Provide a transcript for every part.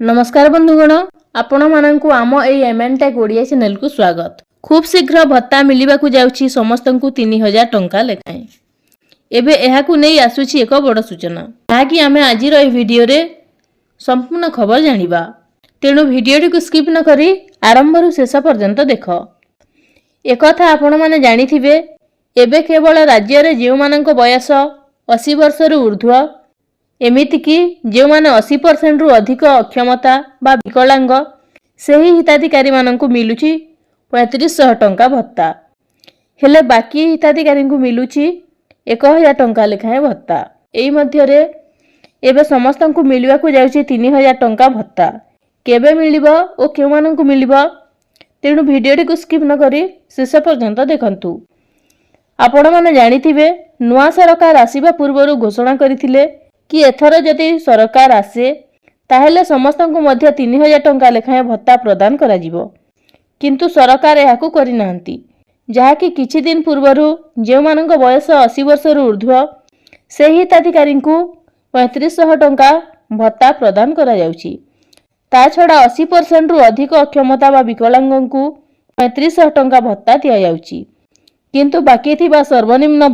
नमस्कार बंधुगण, आपण मानकु आम एई एमएनटेक ओडिया चैनल को स्वागत। खूब शीघ्र भत्ता मिलिबा को जाउछि समस्तंकु 3000 टंका लेखाएं। एबे एहाकु नै आसुछि एक बड़ सूचना, ताकि आमे आजिर एई वीडियो रे संपूर्ण खबर जानिबा। तेणु वीडियो को स्किप न करी आरंभरु शेष पर्यंत देख। एकथा आपण माने जानिथिबे, एबे केवल राज्य रे जेउ मानक बयस 80 वर्ष रु ऊर्ध्व एमितिकी जो माने 80% रु अधिक अक्षमता बा विकलांग सही हिताधिकारी मानकु मिलुची 3500 टंका भत्ता। हेले बाकी हिताधिकारी को मिलुची 1000 टंका लेखाएं भत्ता। एई मध्य रे एबे समस्तंकु मिलिबा को जाउची 3000 टंका भत्ता। केबे मिलिबो ओ केउ मानकु मिलिबो, तेणु वीडियो को स्किप न करी शेष पर्यंत देखंतु। आपण माने जानिथिबे, नुआ सरकार आसीबा पूर्वरु घोषणा करिथिले कि एथर जदि सरकार आसे ताहेले समस्तंकु मध्य 3000 टंका लेखाएं भत्ता प्रदान करा जिवो। किंतु सरकार एहाकु करि नाहंती, जहाकि किछि दिन पूर्वरु जे मानक बयस 80 वर्ष रु ऊर्ध्व सेही हिताधिकारी को 3500 टंका भत्ता प्रदान करा जाउची। ता छडा 80% रु अधिक अक्षमता बा विकलांग को 3500 टंका भत्ता दिया जाउची। किंतु बाकी थिबा सर्वनिम्न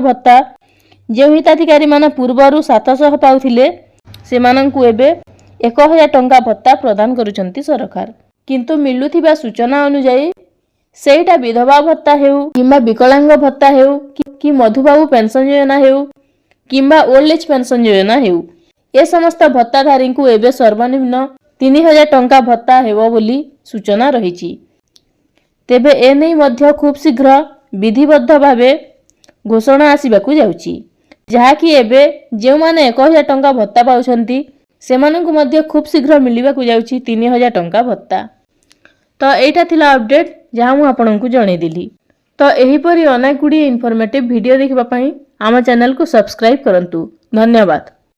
भत्ता जो हिताधिकारी माने पूर्वरु 700 पाउथिले सेमानंकु एबे 1000 टंका भत्ता प्रदान करुचंती सरकार। किंतु मिलुथिबा सूचना अनुसार सेटा विधवा भत्ता हेउ किंबा विकलांग भत्ता हेउ कि मधुबाबू पेंशन योजना हेउ किंबा ओल्ड एज पेंशन योजना हेउ, ए समस्त भत्ताधारी को एबे सर्वनिम्न 3000 टंका भत्ता हेबो बोली सूचना रहिछि। तेबे ए नै मध्य खूब शीघ्र विधिबद्ध भावे घोषणा आसीबाकू जाउछि, जहाकि एबे जे माने 1000 टंका भत्ता पाउछंती सेमानंकु मध्य खूब शीघ्र मिलिबाकू जाउछि 3000 टंका भत्ता। तो एटा थिला अपडेट जहाँ मु आपनकु जणे दिली। तो एही परी अनेक गुडी इन्फॉर्मेटिव वीडियो देखिबा पई आम चैनल को सब्सक्राइब करंतु। धन्यवाद।